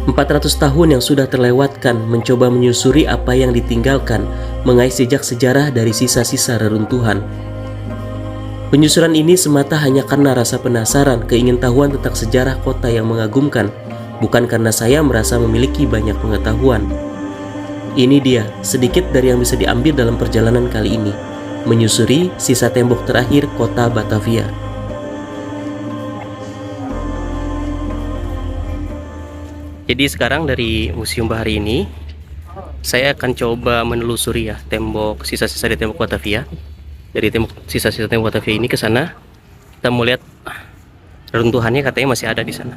400 tahun yang sudah terlewatkan mencoba menyusuri apa yang ditinggalkan, mengais jejak sejarah dari sisa-sisa reruntuhan. Penyusuran ini semata hanya karena rasa penasaran, keingintahuan tentang sejarah kota yang mengagumkan, bukan karena saya merasa memiliki banyak pengetahuan. Ini dia, sedikit dari yang bisa diambil dalam perjalanan kali ini, menyusuri sisa tembok terakhir kota Batavia. Jadi sekarang dari Museum Bahari ini, saya akan coba menelusuri ya tembok, sisa-sisa di tembok Batavia. Dari sisa-sisa tembok Batavia ini ke sana, kita mau lihat runtuhannya, katanya masih ada di sana.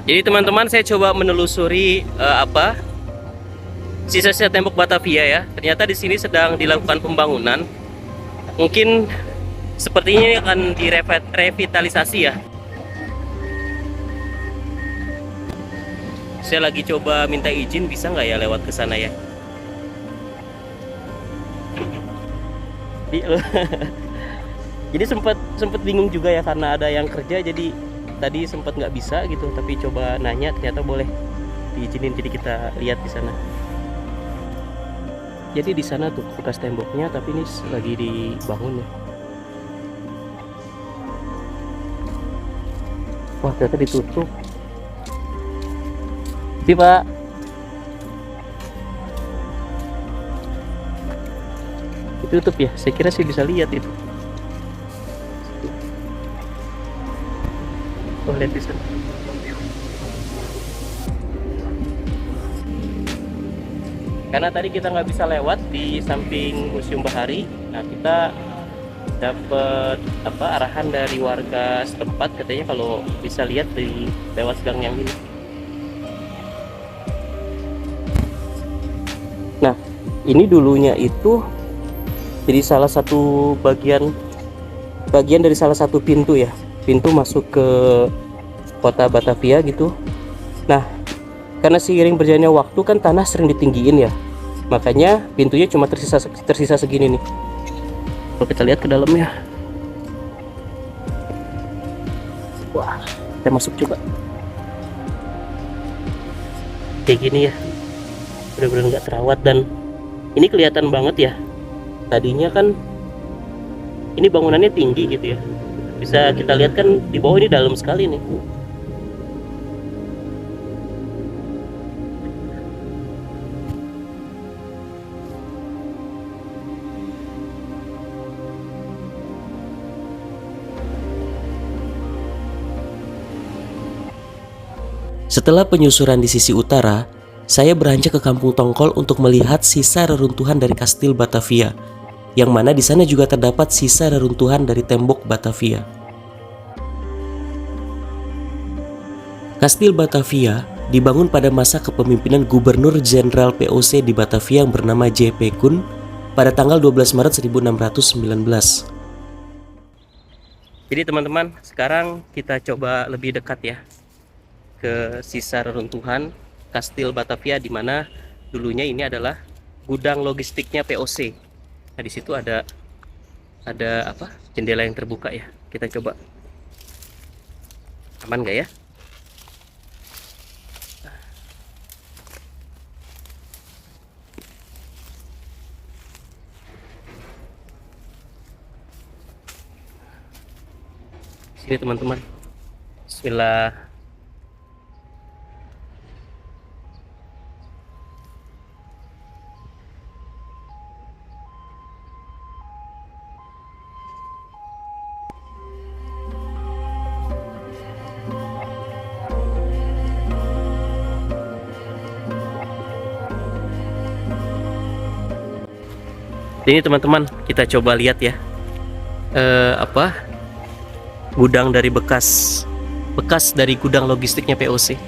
Jadi teman-teman, saya coba menelusuri sisa-sisa tembok Batavia ya. Ternyata di sini sedang dilakukan pembangunan. Mungkin sepertinya akan direvitalisasi ya. Saya lagi coba minta izin, bisa nggak ya lewat ke sana ya? Jadi sempat bingung juga ya, karena ada yang kerja, jadi tadi sempat nggak bisa gitu, tapi coba nanya ternyata boleh diizinin, jadi kita lihat di sana. Jadi di sana tuh bekas temboknya, tapi ini lagi dibangun ya. Wah, ternyata ditutup. Ini Pak, ditutup ya. Saya kira sih bisa lihat itu. Oh, lihat di sana. Karena tadi kita nggak bisa lewat di samping Museum Bahari, nah kita dapat arahan dari warga setempat, katanya kalau bisa lihat di lewat gang yang ini. Nah, ini dulunya itu jadi salah satu bagian dari salah satu pintu ya, pintu masuk ke kota Batavia gitu. Nah, karena seiring berjalannya waktu kan tanah sering ditinggiin ya, makanya pintunya cuma tersisa segini nih. Kalau kita lihat ke dalamnya, wah, kita masuk coba. Kayak gini ya, benar-benar nggak terawat, dan ini kelihatan banget ya. Tadinya kan ini bangunannya tinggi gitu ya, bisa kita lihat kan di bawah ini dalam sekali nih. Setelah penyusuran di sisi utara, saya beranjak ke Kampung Tongkol untuk melihat sisa reruntuhan dari Kastil Batavia, yang mana di sana juga terdapat sisa reruntuhan dari tembok Batavia. Kastil Batavia dibangun pada masa kepemimpinan Gubernur Jenderal POC di Batavia yang bernama J.P. Kun pada tanggal 12 Maret 1619. Jadi teman-teman, sekarang kita coba lebih dekat ya ke sisa reruntuhan Kastil Batavia, di mana dulunya ini adalah gudang logistiknya POC. Nah, di situ ada jendela yang terbuka ya. Kita coba. Aman nggak ya? Sini teman-teman. Bismillah. Ini teman-teman, kita coba lihat ya, gudang dari bekas dari gudang logistiknya POC.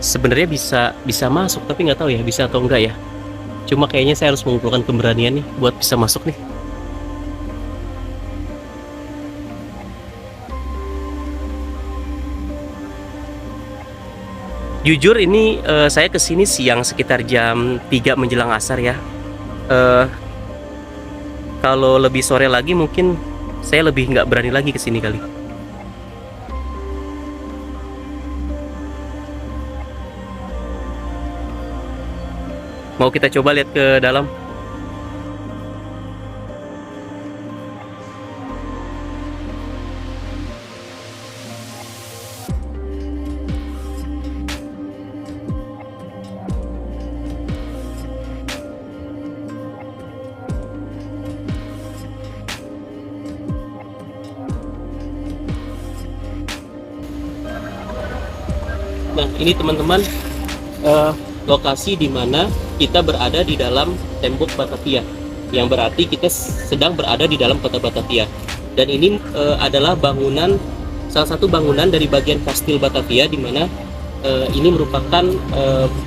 Sebenarnya bisa masuk, tapi nggak tahu ya bisa atau enggak ya. Cuma kayaknya saya harus mengumpulkan pemberanian nih buat bisa masuk nih. Jujur ini saya kesini siang sekitar jam 3 menjelang asar ya. Kalau lebih sore lagi mungkin saya lebih nggak berani lagi kesini kali. Mau kita coba lihat ke dalam? Nah, ini teman-teman, lokasi di mana kita berada di dalam tembok Batavia, yang berarti kita sedang berada di dalam kota Batavia. Dan ini adalah salah satu bangunan dari bagian Kastil Batavia, di mana ini merupakan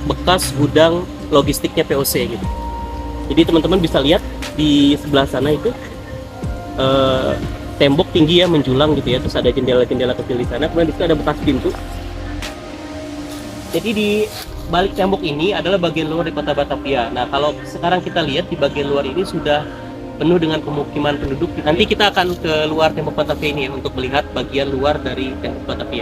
bekas gudang logistiknya POC gitu. Jadi teman-teman bisa lihat di sebelah sana itu tembok tinggi ya, menjulang gitu ya, terus ada jendela-jendela kecil di sana, kemudian di situ ada bekas pintu. Jadi di balik tembok ini adalah bagian luar di kota Batavia. Nah, kalau sekarang kita lihat di bagian luar ini sudah penuh dengan pemukiman penduduk. Nanti kita akan ke luar tembok Batavia ini ya, untuk melihat bagian luar dari tembok Batavia.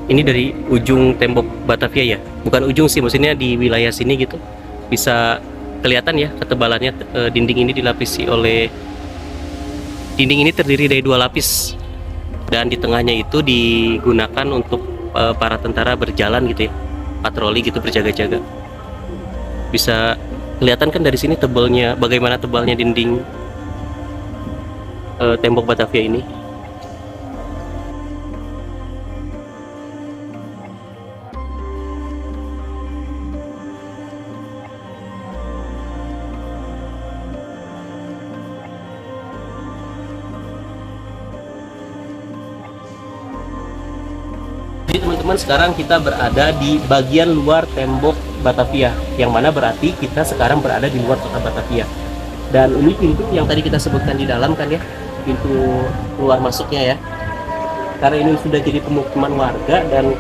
Ini dari ujung tembok Batavia ya, bukan ujung sih, maksudnya di wilayah sini gitu. Bisa kelihatan ya ketebalannya. Dinding ini terdiri dari 2 lapis, dan di tengahnya itu digunakan untuk para tentara berjalan gitu ya, patroli gitu, berjaga-jaga. Bisa kelihatan kan dari sini bagaimana tebalnya dinding tembok Batavia ini. Jadi teman-teman, sekarang kita berada di bagian luar tembok Batavia, yang mana berarti kita sekarang berada di luar kota Batavia. Dan ini pintu yang tadi kita sebutkan di dalam kan ya, pintu keluar masuknya ya. Karena ini sudah jadi pemukiman warga dan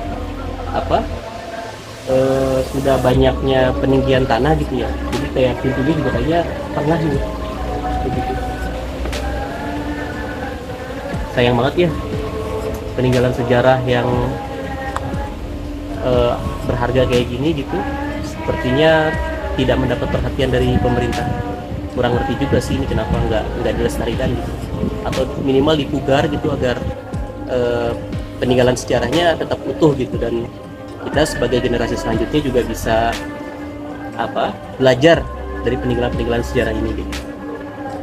sudah banyaknya peninggian tanah gitu ya. Jadi kayak pintunya juga kayaknya pernah nih. Begitu. Sayang banget ya, peninggalan sejarah yang berharga kayak gini gitu sepertinya tidak mendapat perhatian dari pemerintah. Kurang ngerti juga sih ini kenapa nggak dilestarikan gitu, atau minimal dipugar gitu agar peninggalan sejarahnya tetap utuh gitu, dan kita sebagai generasi selanjutnya juga bisa belajar dari peninggalan sejarah ini gitu.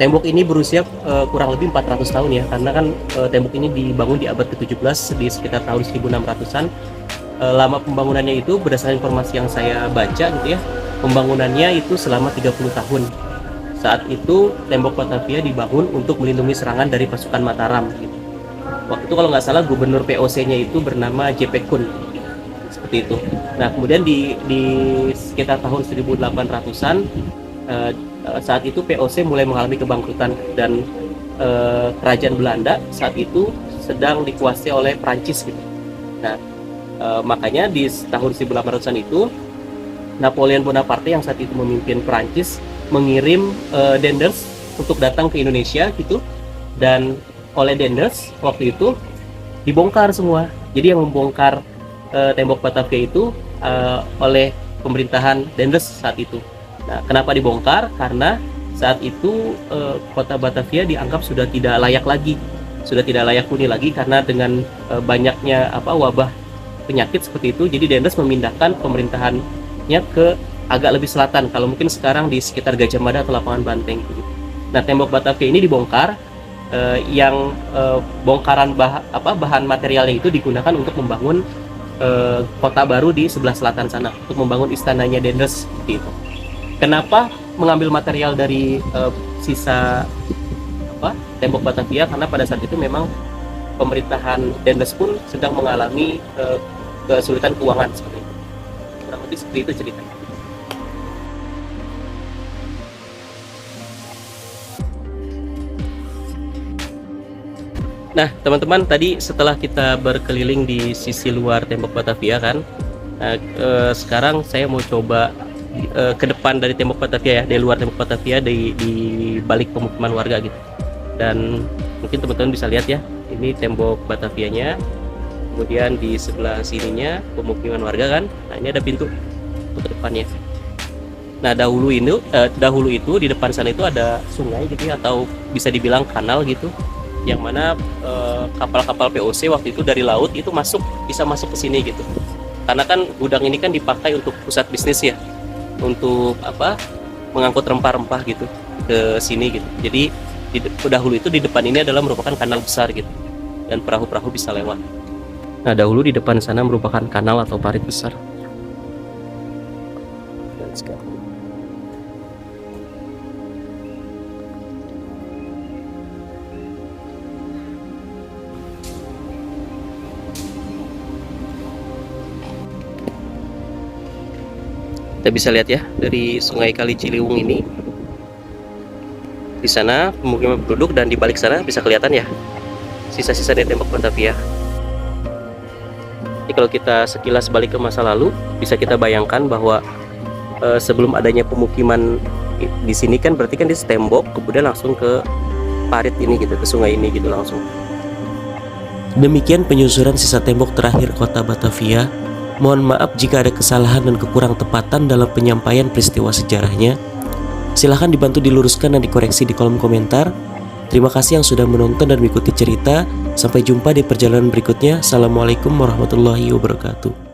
Tembok ini berusia kurang lebih 400 tahun ya, karena kan tembok ini dibangun di abad ke-17 di sekitar tahun 1600-an. Lama pembangunannya itu berdasarkan informasi yang saya baca gitu ya, pembangunannya itu selama 30 tahun. Saat itu tembok Batavia dibangun untuk melindungi serangan dari pasukan Mataram gitu. Waktu itu kalau nggak salah gubernur POC-nya itu bernama JP Kun, seperti itu. Nah, kemudian di sekitar tahun 1800-an saat itu POC mulai mengalami kebangkrutan, dan kerajaan Belanda saat itu sedang dikuasai oleh Prancis gitu. Nah, makanya di tahun 1800-an itu Napoleon Bonaparte yang saat itu memimpin Prancis mengirim Daendels untuk datang ke Indonesia gitu, dan oleh Daendels waktu itu dibongkar semua. Jadi yang membongkar tembok Batavia itu oleh pemerintahan Daendels saat itu. Nah, kenapa dibongkar? Karena saat itu kota Batavia dianggap sudah tidak layak huni lagi karena dengan banyaknya wabah penyakit seperti itu. Jadi Daendels memindahkan pemerintahannya ke agak lebih selatan, kalau mungkin sekarang di sekitar Gajah Mada atau Lapangan Banteng gitu. Nah, tembok Batavia ini dibongkar, yang bongkaran bahan materialnya itu digunakan untuk membangun kota baru di sebelah selatan sana, untuk membangun istananya Daendels seperti itu. Kenapa mengambil material dari sisa tembok Batavia? Karena pada saat itu memang pemerintahan Daendels pun sedang mengalami kesulitan keuangan seperti itu. Kurang lebih seperti itu ceritanya. Nah, teman-teman, tadi setelah kita berkeliling di sisi luar tembok Batavia kan, sekarang saya mau coba ke depan dari tembok Batavia ya, dari luar tembok Batavia, di balik pemukiman warga gitu. Dan Mungkin teman-teman bisa lihat ya, ini tembok Batavianya, kemudian di sebelah sininya pemukiman warga kan. Nah ini ada pintu ke depannya. Nah dahulu itu di depan sana itu ada sungai gitu ya, atau bisa dibilang kanal gitu, yang mana kapal-kapal POC waktu itu dari laut itu bisa masuk ke sini gitu. Karena kan gudang ini kan dipakai untuk pusat bisnis ya, untuk mengangkut rempah-rempah gitu ke sini gitu. Jadi dahulu itu di depan ini adalah merupakan kanal besar gitu, dan perahu-perahu bisa lewat. Nah dahulu di depan sana merupakan kanal atau parit besar. Dan sekarang kita bisa lihat ya, dari Sungai Kali Ciliwung ini, di sana pemukiman penduduk, dan di balik sana bisa kelihatan ya sisa-sisa dari tembok Batavia. Jadi kalau kita sekilas balik ke masa lalu, bisa kita bayangkan bahwa sebelum adanya pemukiman di sini kan berarti kan di tembok, kemudian langsung ke parit ini gitu, ke sungai ini gitu langsung. Demikian penyusuran sisa tembok terakhir kota Batavia. Mohon maaf jika ada kesalahan dan kekurang tepatan dalam penyampaian peristiwa sejarahnya. Silahkan dibantu diluruskan dan dikoreksi di kolom komentar. Terima kasih yang sudah menonton dan mengikuti cerita. Sampai jumpa di perjalanan berikutnya. Assalamualaikum warahmatullahi wabarakatuh.